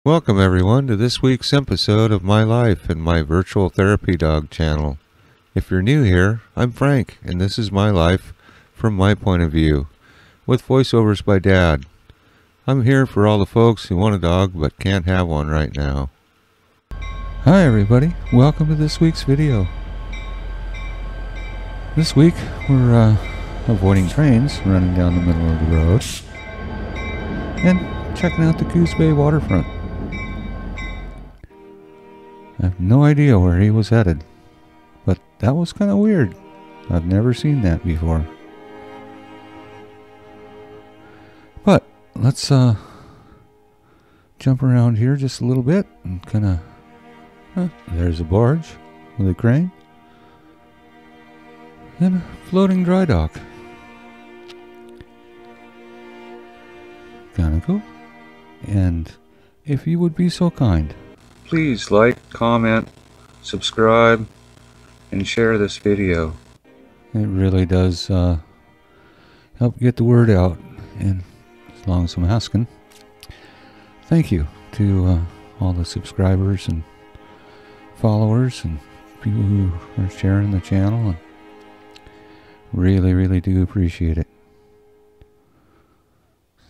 Welcome everyone to this week's episode of My Life and my virtual therapy dog channel. If you're new here, I'm Frank and this is my life from my point of view, with voiceovers by Dad. I'm here for all the folks who want a dog but can't have one right now. Hi everybody, welcome to this week's video. This week we're avoiding trains running down the middle of the road and checking out the Coos Bay waterfront. I have no idea where he was headed, but that was kind of weird. I've never seen that before. But let's jump around here just a little bit and kind of, there's a barge with a crane and a floating dry dock. Kind of cool. And if you would be so kind, please like, comment, subscribe, and share this video. It really does help get the word out, and as long as I'm asking, thank you to all the subscribers and followers and people who are sharing the channel, and really do appreciate it.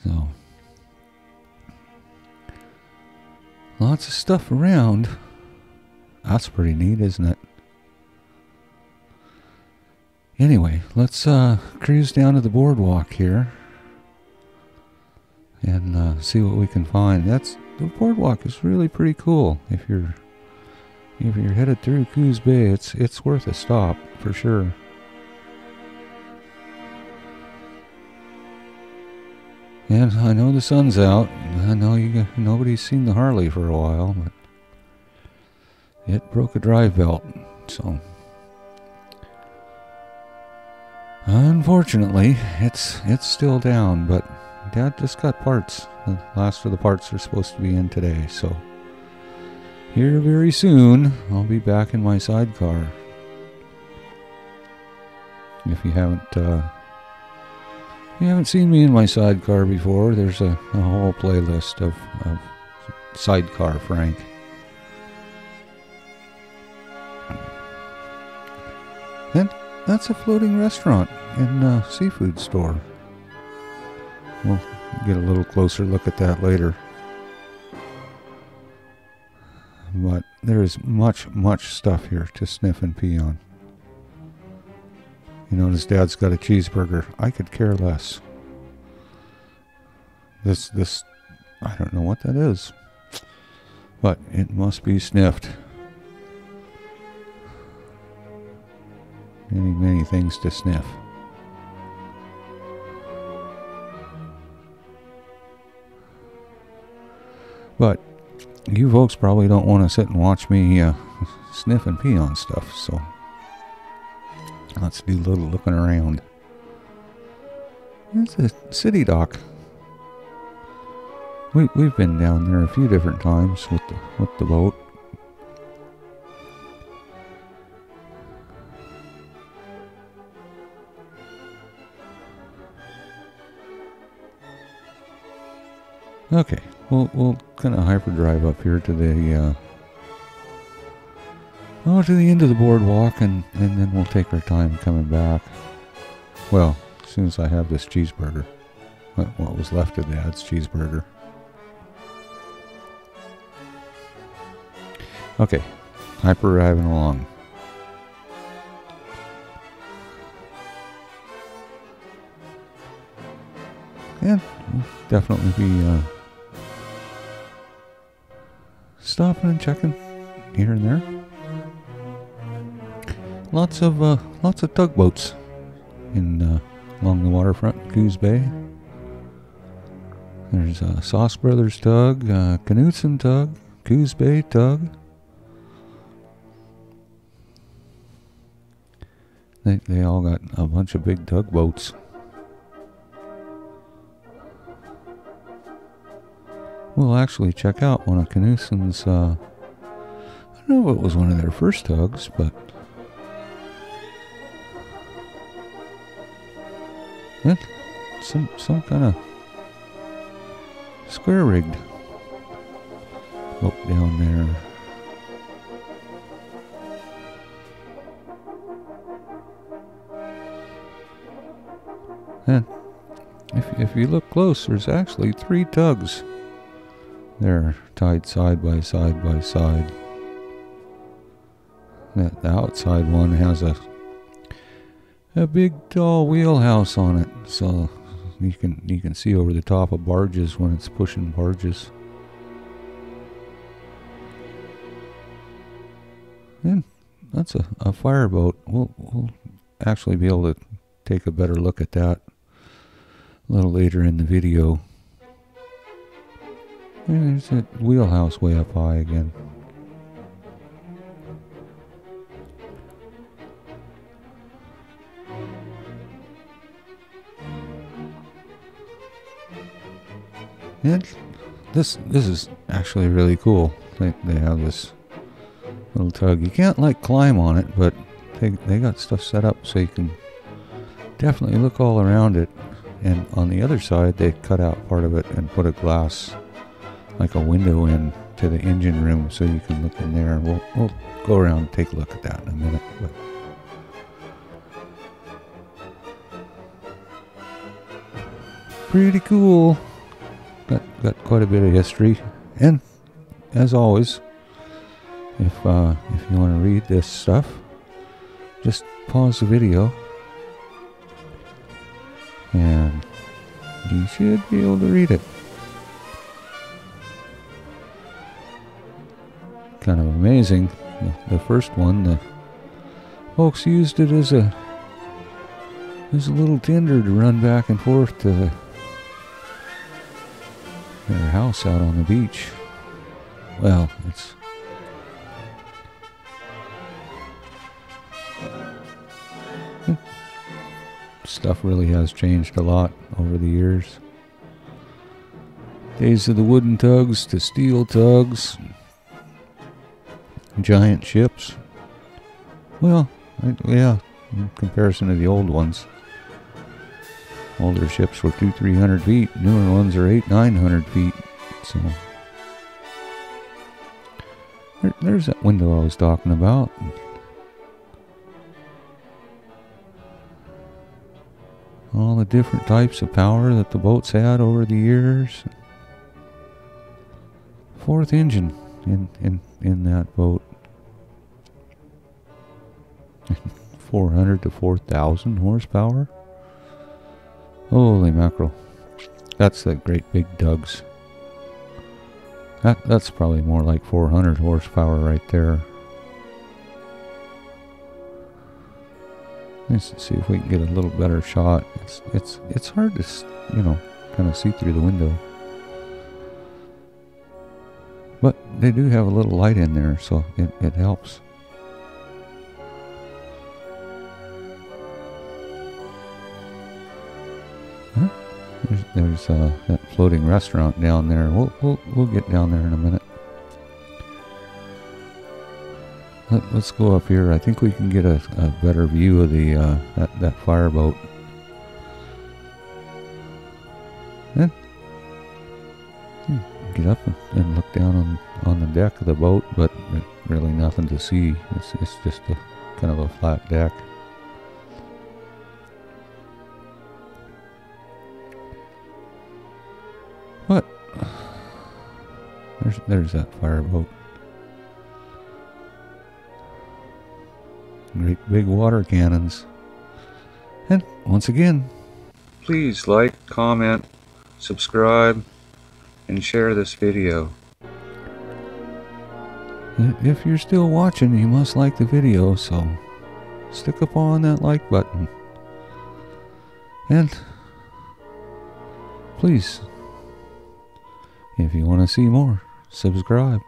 So lots of stuff around. That's pretty neat, isn't it? Anyway, let's cruise down to the boardwalk here and see what we can find. The boardwalk is really pretty cool. If you're headed through Coos Bay, it's worth a stop for sure. And I know the sun's out. I know nobody's seen the Harley for a while, but it broke a drive belt, so unfortunately it's still down. But Dad just got parts. The last of the parts are supposed to be in today, so here very soon I'll be back in my sidecar. If you haven't seen me in my sidecar before, there's a whole playlist of Sidecar Frank. And that's a floating restaurant and seafood store. We'll get a little closer look at that later. But there is much stuff here to sniff and pee on. You notice Dad's got a cheeseburger. I could care less. This, I don't know what that is, but it must be sniffed. Many things to sniff. But you folks probably don't want to sit and watch me sniff and pee on stuff, so let's do a little looking around. It's a city dock. We've been down there a few different times with the boat. Okay, we'll kind of hyperdrive up here to the to the end of the boardwalk, and then we'll take our time coming back. Well, as soon as I have this cheeseburger. What was left of Dad's cheeseburger. Okay, hyper-driving along. And we'll definitely be stopping and checking here and there. Lots of tugboats in along the waterfront, Coos Bay. There's Sauce Brothers Tug, Knutson Tug, Coos Bay Tug. They all got a bunch of big tugboats. We'll actually check out one of Knutson's. I don't know if it was one of their first tugs, but some kind of square rigged. boat down there. And if you look close, there's actually 3 tugs. They're tied side by side by side. The outside one has a big tall wheelhouse on it, so you can see over the top of barges when it's pushing barges. And that's a fireboat. We'll actually be able to take a better look at that a little later in the video. And there's that wheelhouse way up high again. And this is actually really cool. They have this little tug. You can't like climb on it, but they got stuff set up so you can definitely look all around it. And on the other side, they cut out part of it and put a glass, like a window in to the engine room, so you can look in there. We'll go around and take a look at that in a minute. But pretty cool. Got quite a bit of history. And as always, if you want to read this stuff, just pause the video and you should be able to read it. Kind of amazing. The first one, the folks used it as a little tender to run back and forth to their house out on the beach. Well, it's stuff really has changed a lot over the years. Days of the wooden tugs to steel tugs, giant ships. Well, yeah, in comparison to the old ones. Older ships were 200-300 feet. Newer ones are 800-900 feet. So there's that window I was talking about. All the different types of power that the boats had over the years. 4th engine in that boat. 400 to 4,000 horsepower. Holy mackerel. That's the great big tugs. That's probably more like 400 horsepower right there. Let's see if we can get a little better shot. It's hard to, kind of see through the window. But they do have a little light in there, so it helps. There's that floating restaurant down there. We'll get down there in a minute. Let's go up here. I think we can get a better view of the that fireboat. And get up and look down on the deck of the boat, but really nothing to see. It's just a kind of a flat deck. But there's that fireboat. Great big water cannons. And once again, please like, comment, subscribe, and share this video. If you're still watching, you must like the video, so stick upon that like button. And please, if you want to see more, subscribe.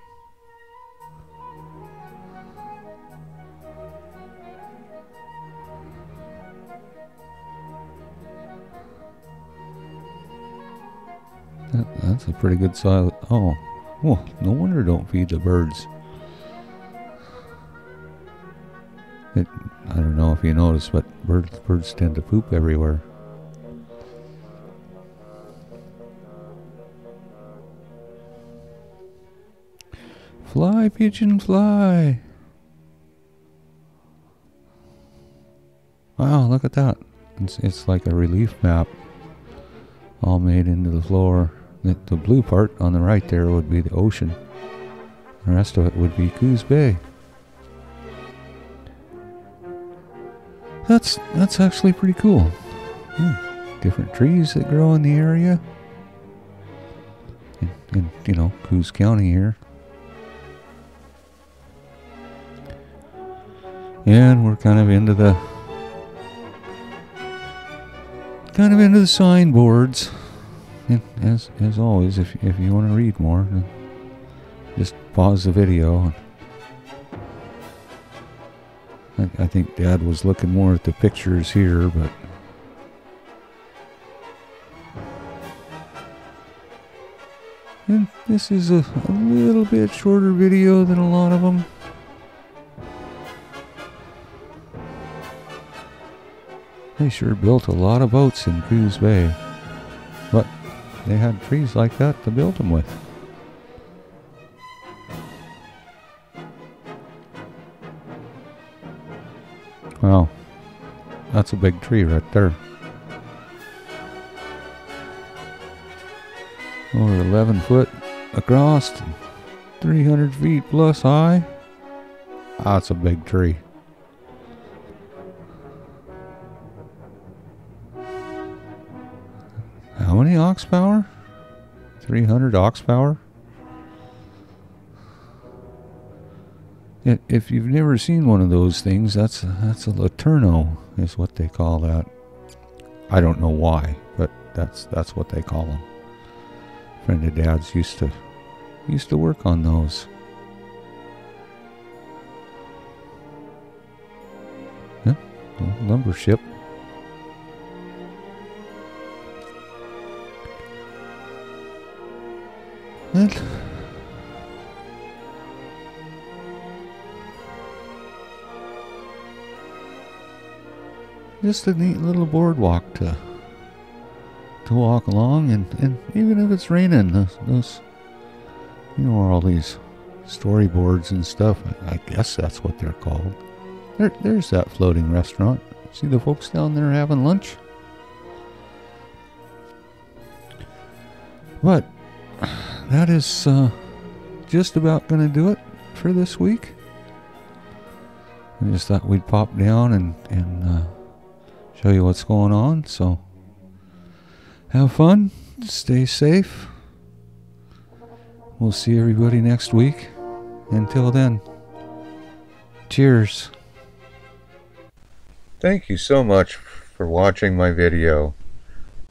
That's a pretty good size. Oh, well, no wonder don't feed the birds. I don't know if you noticed, but birds tend to poop everywhere. Fly, pigeon, fly. Wow, look at that. It's like a relief map all made into the floor. The blue part on the right there would be the ocean. The rest of it would be Coos Bay. That's actually pretty cool. Different trees that grow in the area. In you know, Coos County here. And we're kind of into the signboards. And as always, if you want to read more, then just pause the video. I think Dad was looking more at the pictures here, but and this is a little bit shorter video than a lot of them. They sure built a lot of boats in Coos Bay, but they had trees like that to build them with. Wow, that's a big tree right there. Over 11 foot across, 300 feet plus high. That's a big tree. How many ox power? 300 ox power? If you've never seen one of those things, that's a Laterno is what they call that. I don't know why, but that's what they call them. A friend of Dad's used to work on those. Yeah, old lumber ship. And just a neat little boardwalk to walk along, and even if it's raining, those you know, all these storyboards and stuff, I guess that's what they're called. There's that floating restaurant. See the folks down there having lunch? But that is just about going to do it for this week. I just thought we'd pop down and show you what's going on. So have fun, stay safe. We'll see everybody next week. Until then, cheers. Thank you so much for watching my video.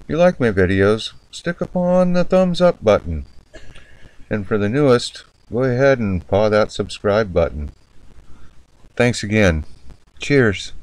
If you like my videos, stick upon the thumbs up button. And for the newest, go ahead and paw that subscribe button. Thanks again. Cheers.